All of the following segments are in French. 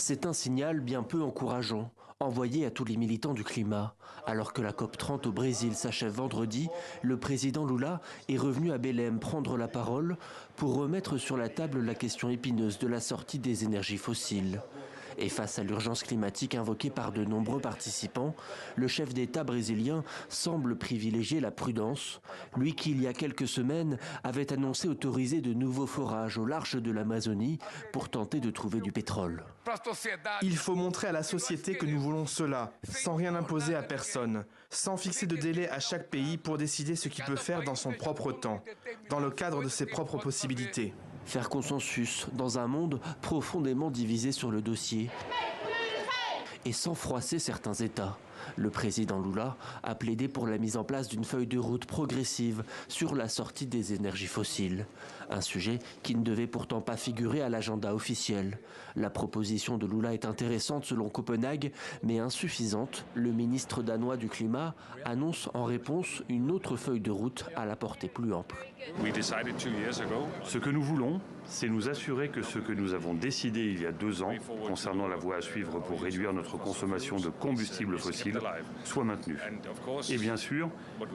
C'est un signal bien peu encourageant, envoyé à tous les militants du climat. Alors que la COP30 au Brésil s'achève vendredi, le président Lula est revenu à Belém prendre la parole pour remettre sur la table la question épineuse de la sortie des énergies fossiles. Et face à l'urgence climatique invoquée par de nombreux participants, le chef d'État brésilien semble privilégier la prudence, lui qui il y a quelques semaines avait annoncé autoriser de nouveaux forages au large de l'Amazonie pour tenter de trouver du pétrole. Il faut montrer à la société que nous voulons cela, sans rien imposer à personne, sans fixer de délai à chaque pays pour décider ce qu'il peut faire dans son propre temps, dans le cadre de ses propres possibilités. Faire consensus dans un monde profondément divisé sur le dossier et sans froisser certains États. Le président Lula a plaidé pour la mise en place d'une feuille de route progressive sur la sortie des énergies fossiles. Un sujet qui ne devait pourtant pas figurer à l'agenda officiel. La proposition de Lula est intéressante selon Copenhague, mais insuffisante. Le ministre danois du Climat annonce en réponse une autre feuille de route à la portée plus ample. Ce que nous voulons, c'est nous assurer que ce que nous avons décidé il y a 2 ans, concernant la voie à suivre pour réduire notre consommation de combustibles fossiles, soit maintenu. Et bien sûr,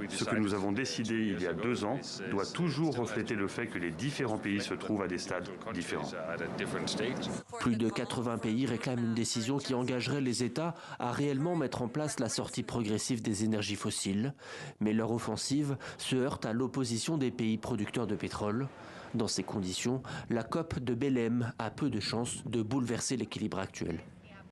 ce que nous avons décidé il y a 2 ans doit toujours refléter le fait que les différents pays se trouvent à des stades différents. Plus de 80 pays réclament une décision qui engagerait les États à réellement mettre en place la sortie progressive des énergies fossiles. Mais leur offensive se heurte à l'opposition des pays producteurs de pétrole. Dans ces conditions, la COP de Belém a peu de chances de bouleverser l'équilibre actuel.